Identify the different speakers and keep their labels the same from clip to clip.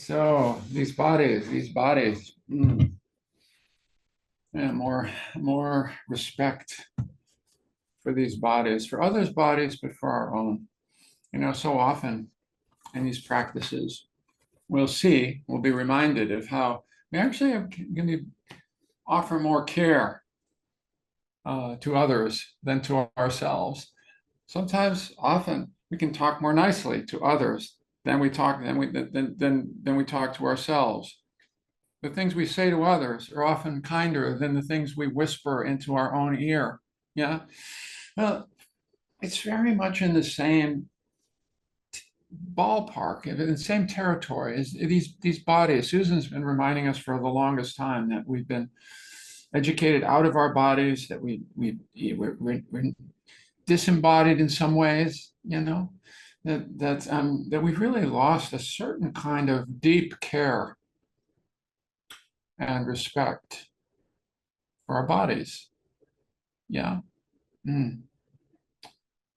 Speaker 1: So these bodies, yeah, more respect for these bodies, for others' bodies, but for our own. So often in these practices, we'll be reminded of how we actually are going to offer more care to others than to ourselves. Sometimes, often, we can talk more nicely to others than we talk to ourselves. The things we say to others are often kinder than the things we whisper into our own ear. Yeah. Well, it's very much in the same ballpark, in the same territory as these bodies. Susan's been reminding us for the longest time that we've been educated out of our bodies, that we're disembodied in some ways, that we've really lost a certain kind of deep care and respect for our bodies. Yeah. Mm.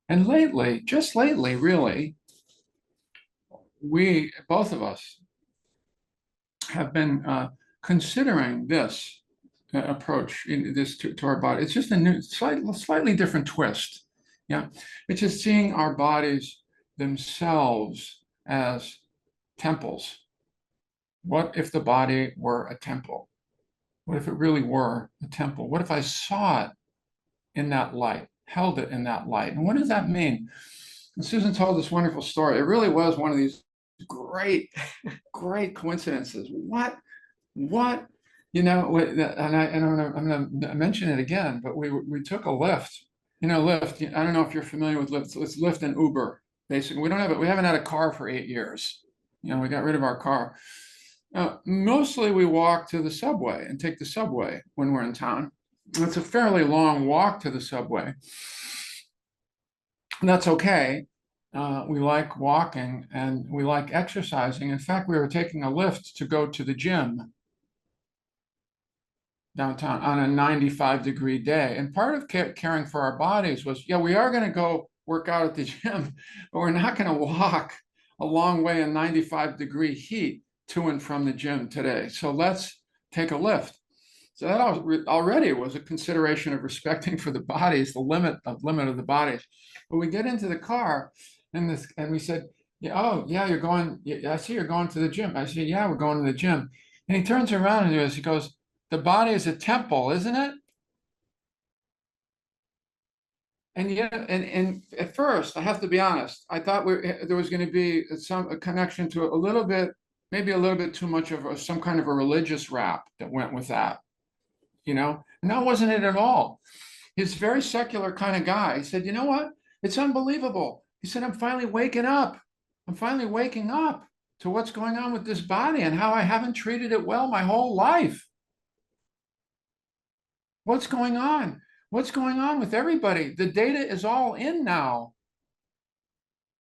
Speaker 1: And lately, just lately, really, we, both of us, have been considering this approach in this to our body. It's just a new, slightly different twist. Yeah. It's just seeing our bodies themselves as temples. What if the body were a temple? What if it really were a temple? What if I saw it in that light, held it in that light? And what does that mean? And Susan told this wonderful story. It really was one of these great, great coincidences. What, I'm gonna mention it again, but we took a lift. Lyft. I don't know if you're familiar with Lyft. So it's Lyft and Uber. Basically, we don't have it. We haven't had a car for 8 years. We got rid of our car. Mostly we walk to the subway and take the subway when we're in town. It's a fairly long walk to the subway. And that's okay. We like walking and we like exercising. In fact, we were taking a lift to go to the gym downtown on a 95-degree day. And part of caring for our bodies was, yeah, we are going to go work out at the gym, but we're not going to walk a long way in 95-degree heat to and from the gym today. So let's take a lift. So that already was a consideration of respecting for the bodies, the limit of the bodies. But we get into the car and we said, yeah, oh yeah, you're going, I see you're going to the gym. I said, yeah, we're going to the gym. And he turns around and he goes, the body is a temple, isn't it? And yeah, and at first, I have to be honest, I thought there was going to be a connection to a little bit, maybe a little bit too much of some kind of a religious wrap that went with that, And that wasn't it at all. He's a very secular kind of guy. He said, you know what? It's unbelievable. He said, I'm finally waking up. I'm finally waking up to what's going on with this body and how I haven't treated it well my whole life. What's going on? What's going on with everybody? The data is all in now.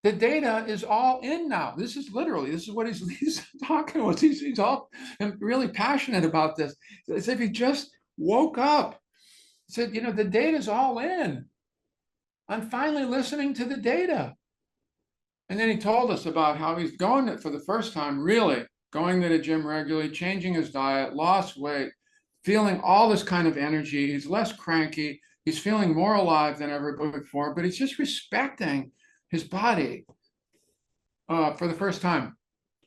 Speaker 1: The data is all in now. This is what he's talking about. He's all and really passionate about this. As if he just woke up. He said, the data is all in. I'm finally listening to the data. And then he told us about how he's going for the first time, really going to the gym regularly, changing his diet, lost weight, feeling all this kind of energy. He's less cranky. He's feeling more alive than ever before, but he's just respecting his body for the first time.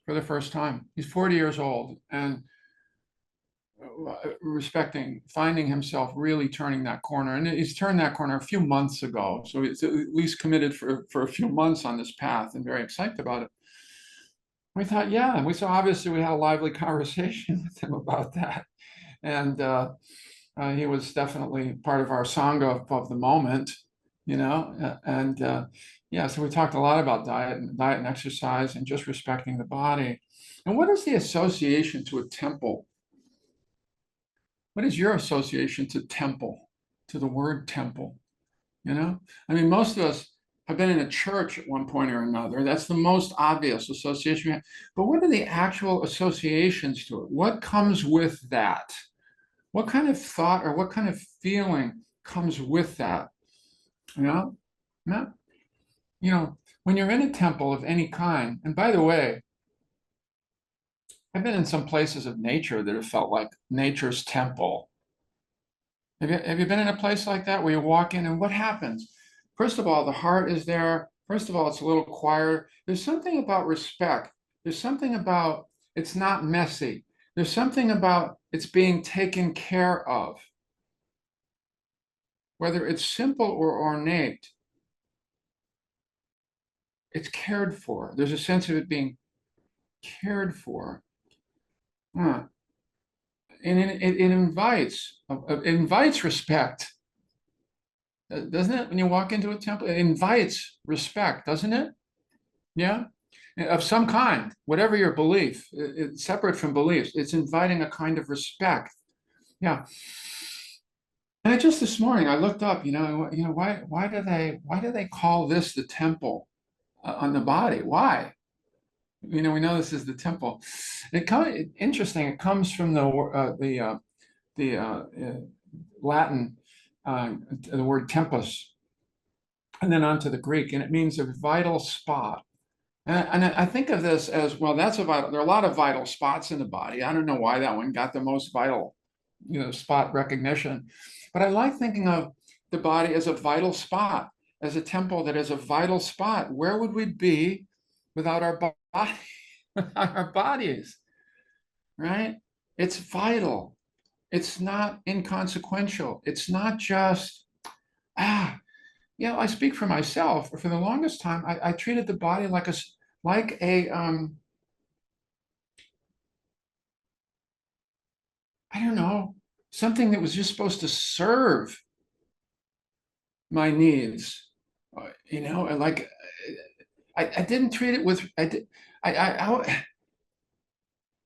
Speaker 1: For the first time. He's 40 years old and finding himself really turning that corner. And he's turned that corner a few months ago. So he's at least committed for a few months on this path and very excited about it. We thought, yeah, and obviously we had a lively conversation with him about that. And he was definitely part of our Sangha of the moment, and yeah, so we talked a lot about diet and exercise and just respecting the body. And what is the association to a temple? What is your association to temple, to the word temple? I mean, most of us have been in a church at one point or another. That's the most obvious association we have. But what are the actual associations to it? What comes with that? What kind of thought or what kind of feeling comes with that? Not, when you're in a temple of any kind, and by the way, I've been in some places of nature that have felt like nature's temple. Have you been in a place like that where you walk in and what happens? First of all, the heart is there. First of all, it's a little quieter. There's something about respect. There's something about it's not messy. There's something about it's being taken care of. Whether it's simple or ornate, it's cared for. There's a sense of it being cared for. Huh. And it invites respect, doesn't it? When you walk into a temple, it invites respect, doesn't it? Yeah, of some kind, whatever your belief, it's separate from beliefs. It's inviting a kind of respect. Yeah. And I just this morning I looked up, why do they call this the temple on the body? Why? We know this is the temple. Interesting. It comes from the Latin, the word tempus, and then onto the Greek, and it means a vital spot. And I think of this as well. That's a vital. There are a lot of vital spots in the body. I don't know why that one got the most vital, spot recognition, but I like thinking of the body as a vital spot, as a temple that is a vital spot. Where would we be without our body, without our bodies, right? It's vital. It's not inconsequential. It's not just, ah, I speak for myself. For the longest time, I treated the body like a I don't know, something that was just supposed to serve my needs. And like I didn't treat it with I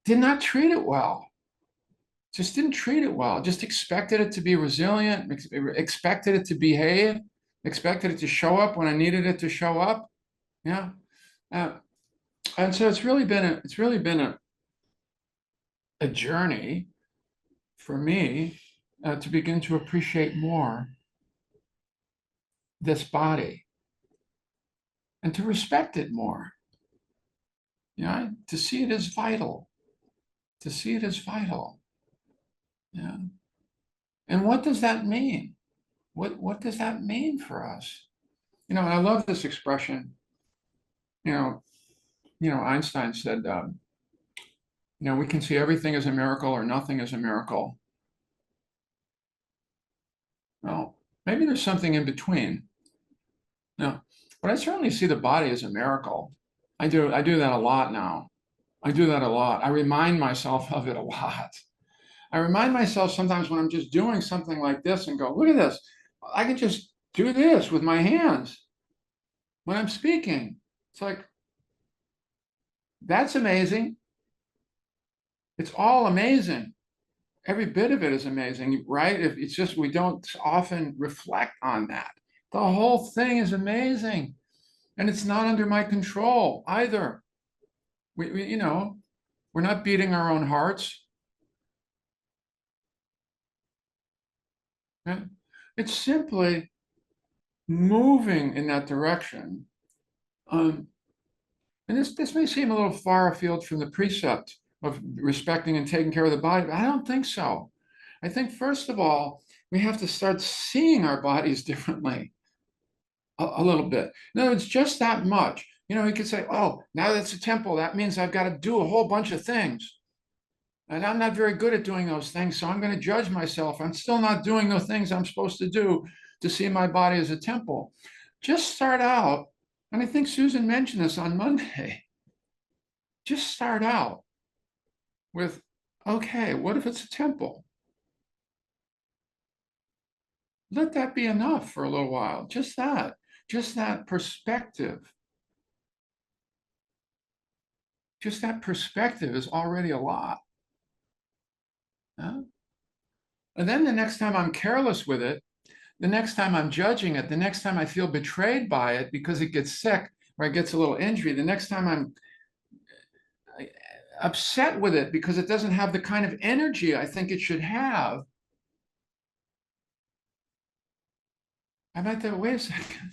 Speaker 1: did not treat it well. Just didn't treat it well. Just expected it to be resilient, expected it to behave, expected it to show up when I needed it to show up. Yeah. Uh, and so it's really been a journey for me to begin to appreciate more this body and to respect it more. To see it as vital, to see it as vital. Yeah. And what does that mean? What does that mean for us? And I love this expression. You know, Einstein said, we can see everything as a miracle or nothing as a miracle. Well, maybe there's something in between. No, but I certainly see the body as a miracle. I do that a lot now. I do that a lot. I remind myself of it a lot. I remind myself sometimes when I'm just doing something like this and go, look at this. I can just do this with my hands when I'm speaking. It's like, that's amazing. It's all amazing. Every bit of it is amazing, right? If it's just we don't often reflect on that. The whole thing is amazing. And it's not under my control either. We're not beating our own hearts. It's simply moving in that direction. And this may seem a little far afield from the precept of respecting and taking care of the body, but I don't think so. I think, first of all, we have to start seeing our bodies differently a little bit. In other words, just that much. We could say, oh, now that's a temple. That means I've got to do a whole bunch of things. And I'm not very good at doing those things, so I'm going to judge myself. I'm still not doing the things I'm supposed to do to see my body as a temple. Just start out, and I think Susan mentioned this on Monday. Just start out with, okay, what if it's a temple? Let that be enough for a little while. Just that perspective. Just that perspective is already a lot. Huh? And then the next time I'm careless with it, the next time I'm judging it, the next time I feel betrayed by it because it gets sick or it gets a little injury, the next time I'm upset with it because it doesn't have the kind of energy I think it should have, I might think, wait a second.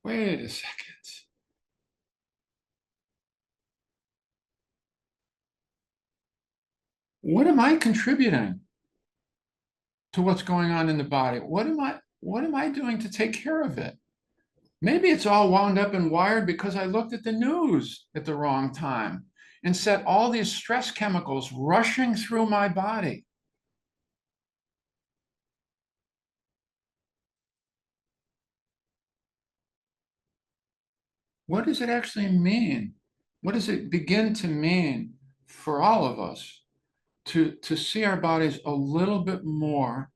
Speaker 1: Wait a second. What am I contributing to what's going on in the body? What am I doing to take care of it? Maybe it's all wound up and wired because I looked at the news at the wrong time and set all these stress chemicals rushing through my body. What does it actually mean? What does it begin to mean for all of us to see our bodies a little bit more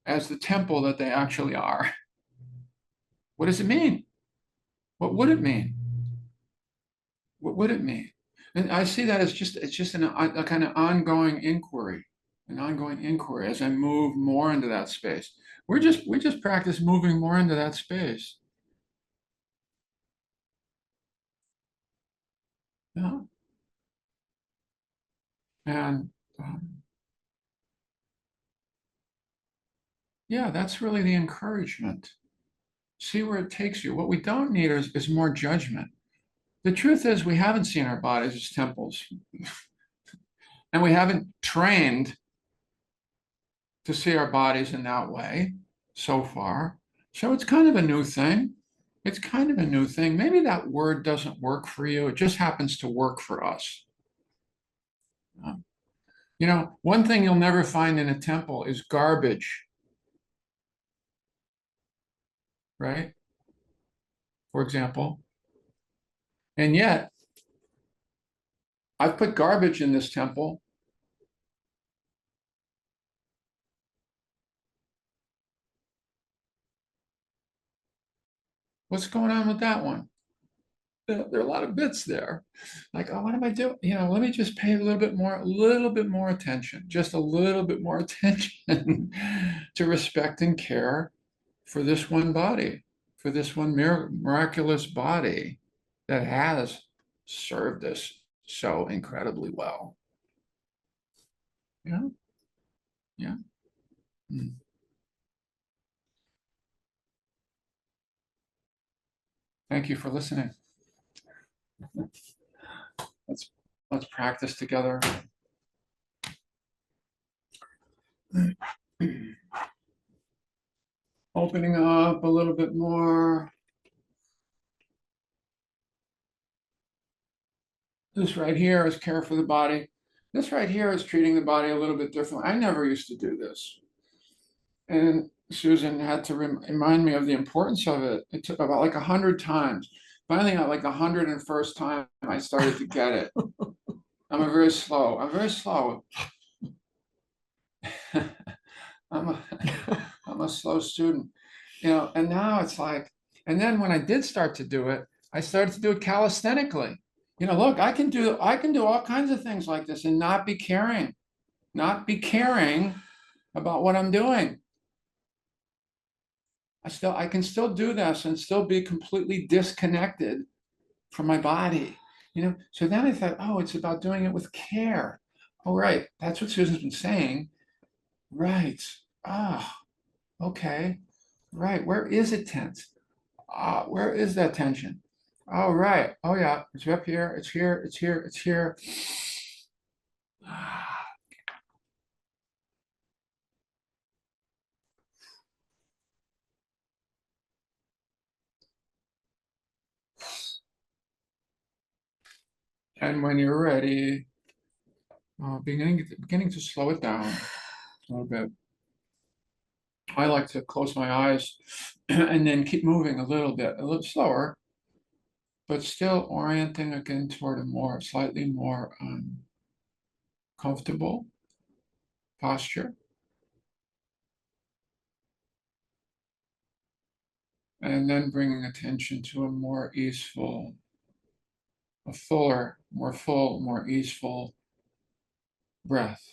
Speaker 1: as the temple that they actually are? What does it mean? What would it mean? What would it mean? And I see that as it's just a kind of ongoing inquiry, an ongoing inquiry as I move more into that space. We just practice moving more into that space. Yeah. And yeah, that's really the encouragement. See where it takes you. What we don't need is more judgment. The truth is, we haven't seen our bodies as temples, and we haven't trained to see our bodies in that way so far. So it's kind of a new thing. It's kind of a new thing. Maybe that word doesn't work for you. It just happens to work for us. Um, one thing you'll never find in a temple is garbage, right? For example. And yet, I've put garbage in this temple. What's going on with that one? There are a lot of bits there. Like, oh, what am I doing? Let me just pay a little bit more attention, just a little bit more attention to respect and care for this one body, for this one miraculous body that has served us so incredibly well. Yeah, yeah. Mm. Thank you for listening. Let's let's practice together. Opening up a little bit more. This right here is care for the body. This right here is treating the body a little bit differently. I never used to do this. And Susan had to remind me of the importance of it. It took about like 100 times. Finally, at like the 101st time, I started to get it. I'm very slow. I'm a, I'm a slow student, and now it's like, and then when I did start to do it, I started to do it calisthenically. Look, I can do all kinds of things like this and not be caring about what I'm doing. I can still do this and still be completely disconnected from my body. So then I thought, oh, it's about doing it with care. Oh, right. That's what Susan's been saying. Right. Ah, okay. Right. Where is it tense? Where is that tension? Oh, right. Oh, yeah. It's up here. It's here. It's here. It's here. And when you're ready, beginning to slow it down a little bit. I like to close my eyes and then keep moving a little slower, but still orienting again toward a slightly more comfortable posture. And then bringing attention to a more easeful, a fuller, more full, more easeful breath.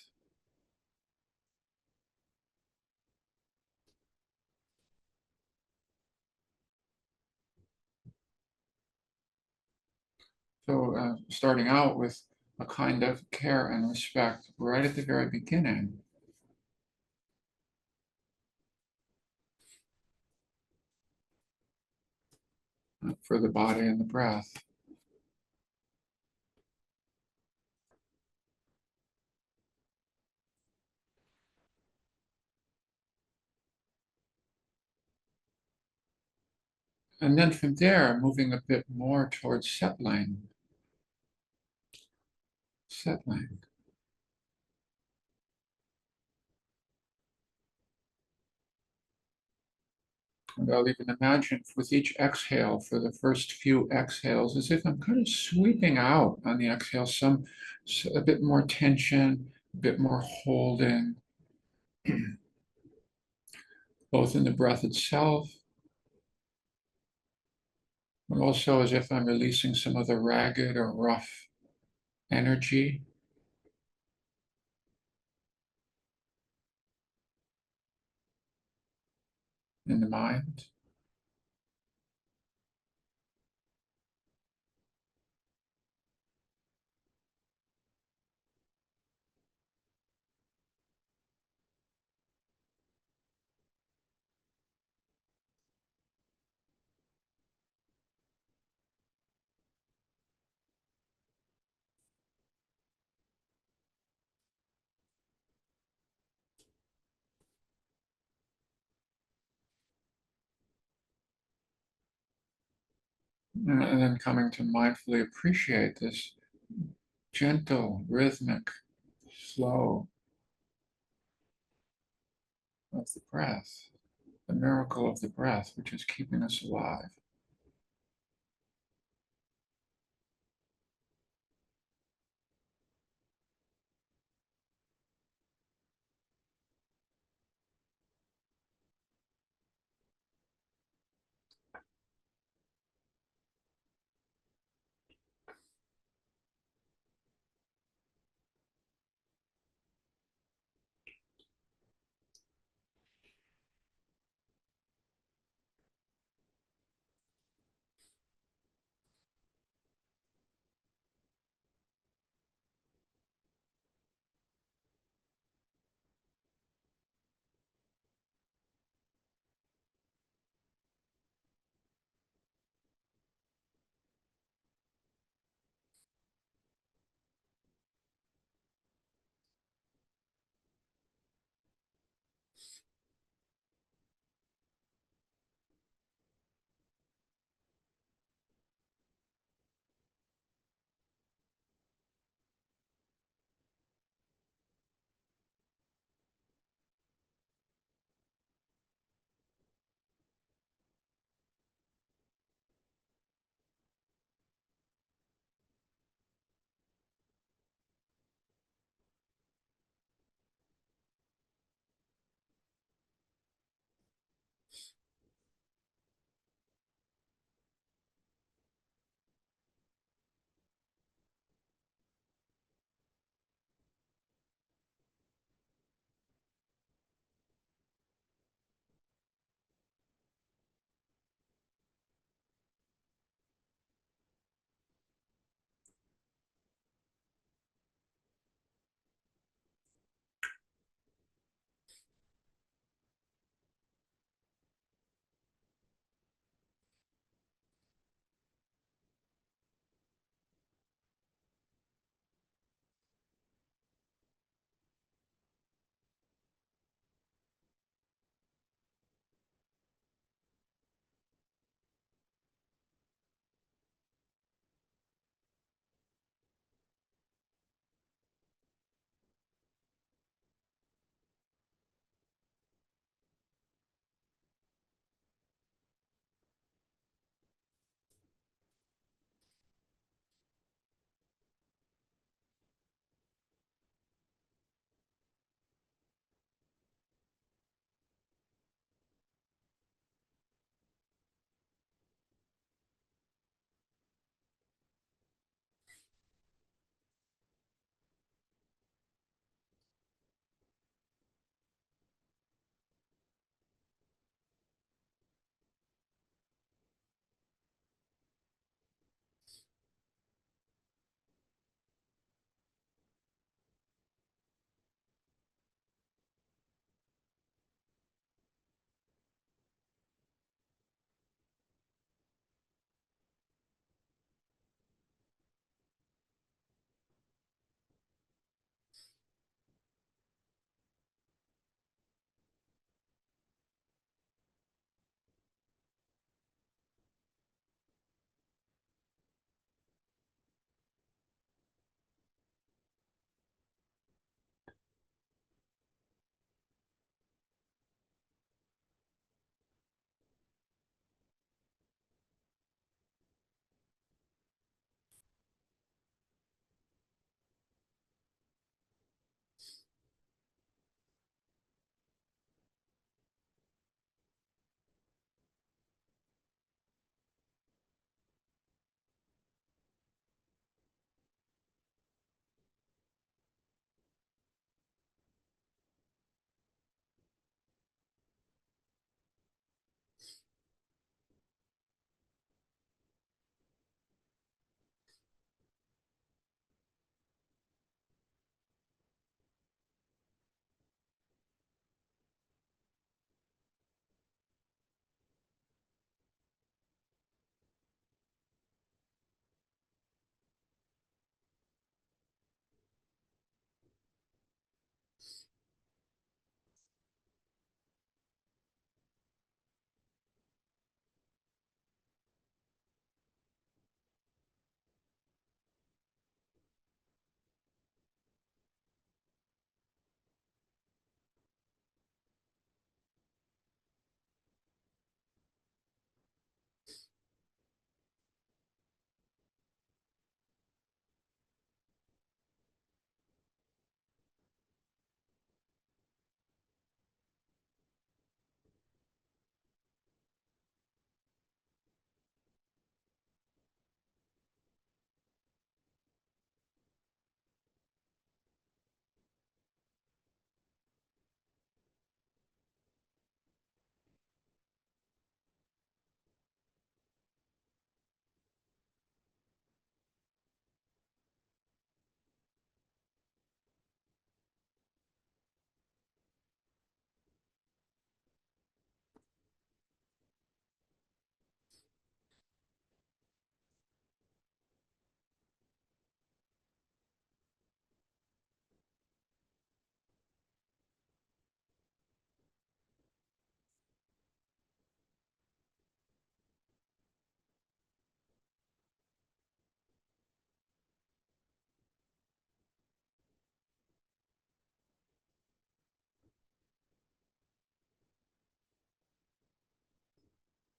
Speaker 1: So starting out with a kind of care and respect right at the very beginning. For the body and the breath. And then from there, moving a bit more towards settling, settling. And I'll even imagine with each exhale, for the first few exhales, as if I'm kind of sweeping out on the exhale, a bit more tension, a bit more holding, both in the breath itself, but also as if I'm releasing some of the ragged or rough energy in the mind. And then coming to mindfully appreciate this gentle, rhythmic flow of the breath, the miracle of the breath, which is keeping us alive.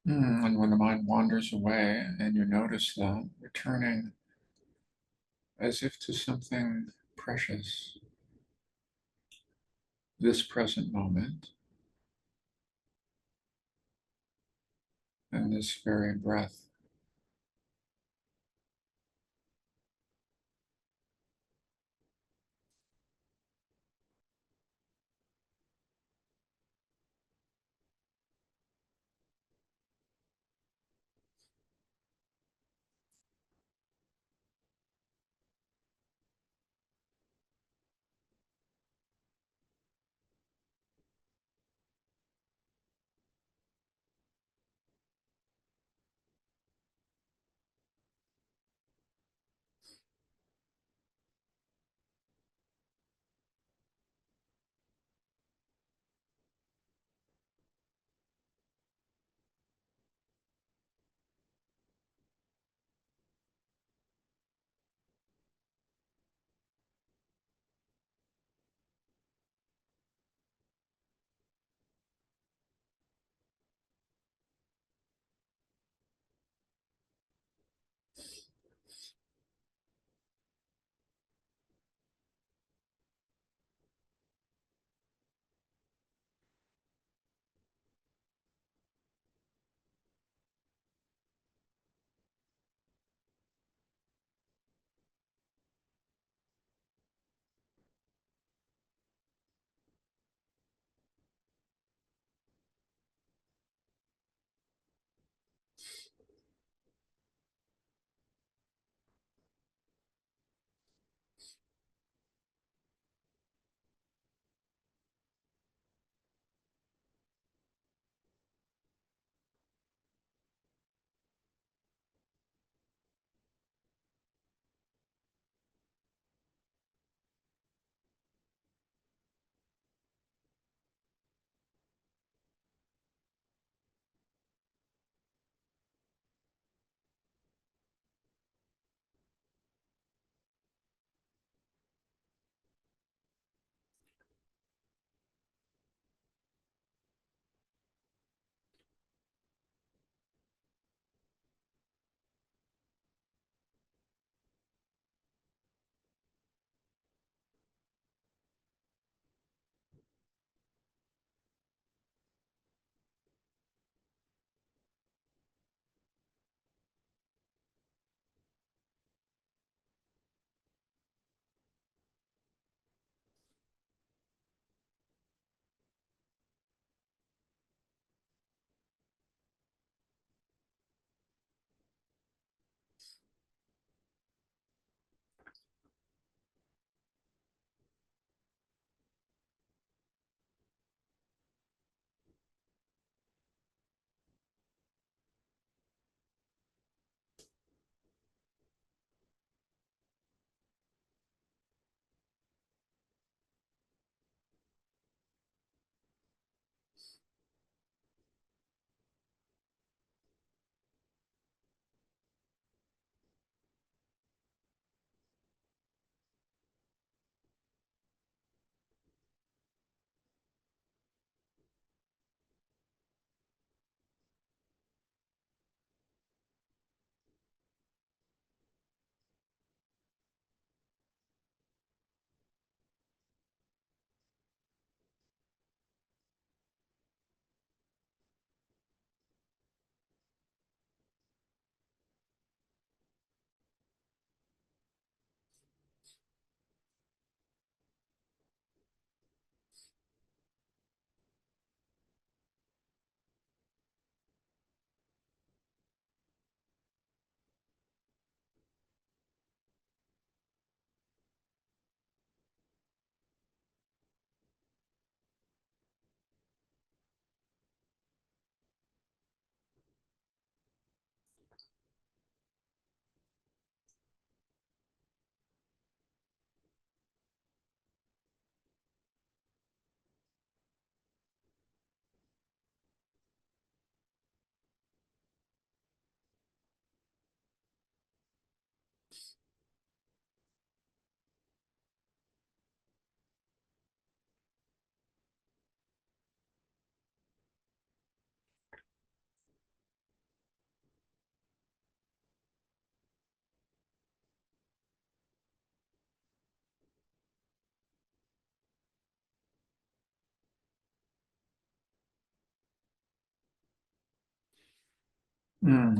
Speaker 1: And when the mind wanders away and you notice that, returning as if to something precious, this present moment, and this very breath.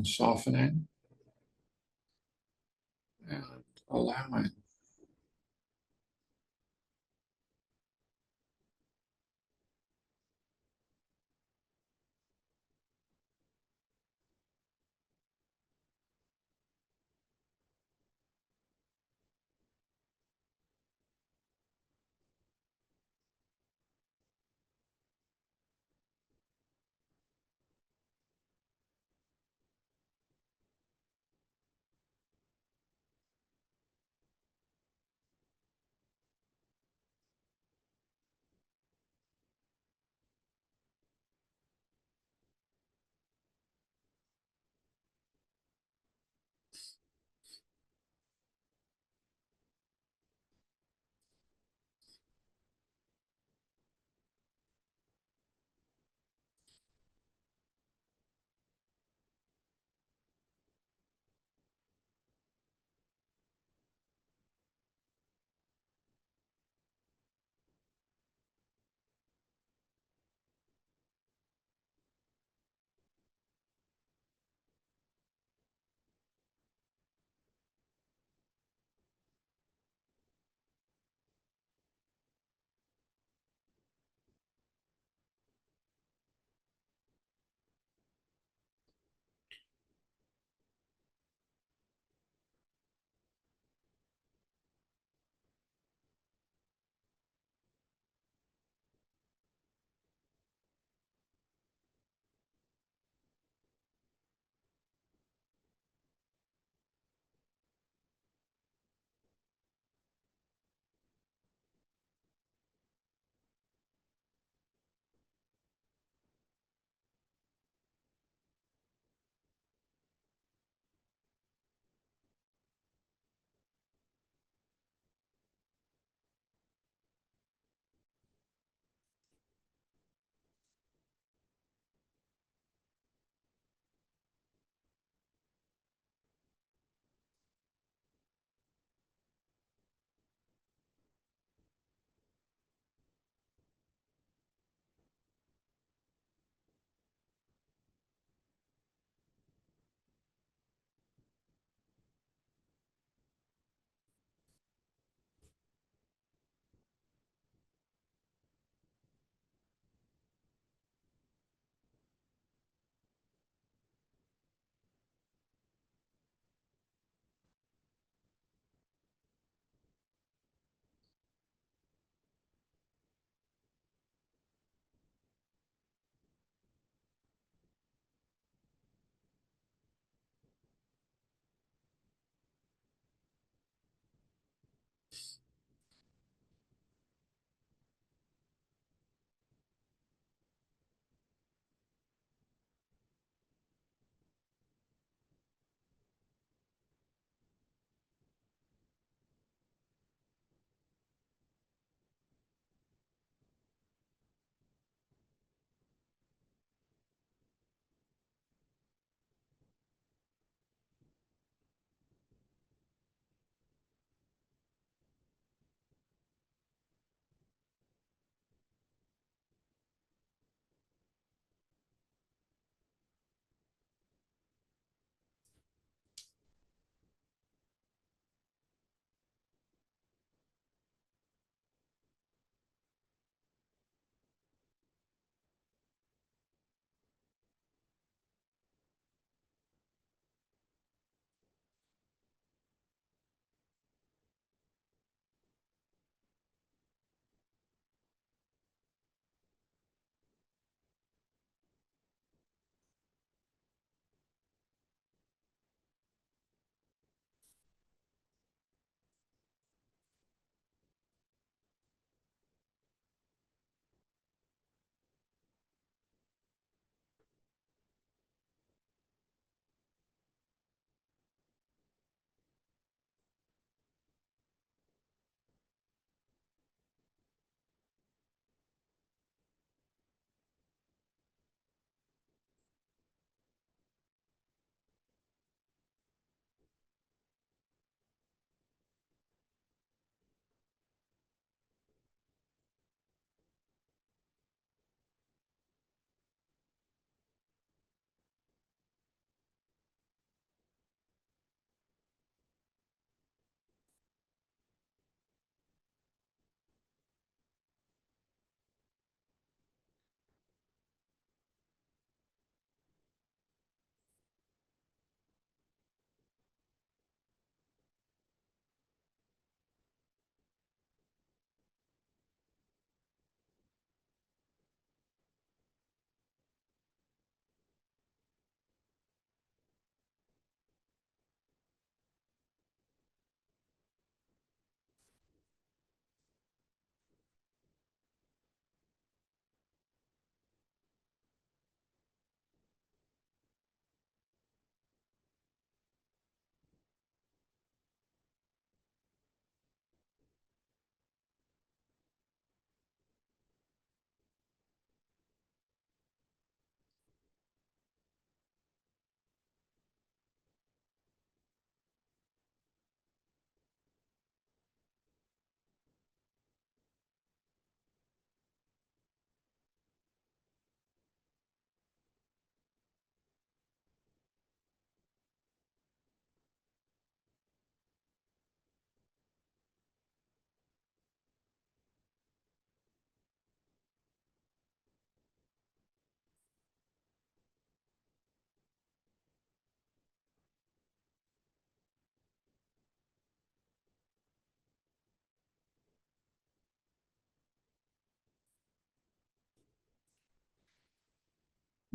Speaker 1: Softening and allowing.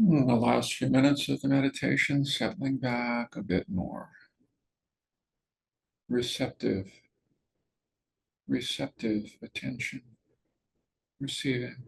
Speaker 1: The last few minutes of the meditation, settling back a bit more. Receptive, receptive attention, receiving.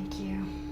Speaker 2: Thank you.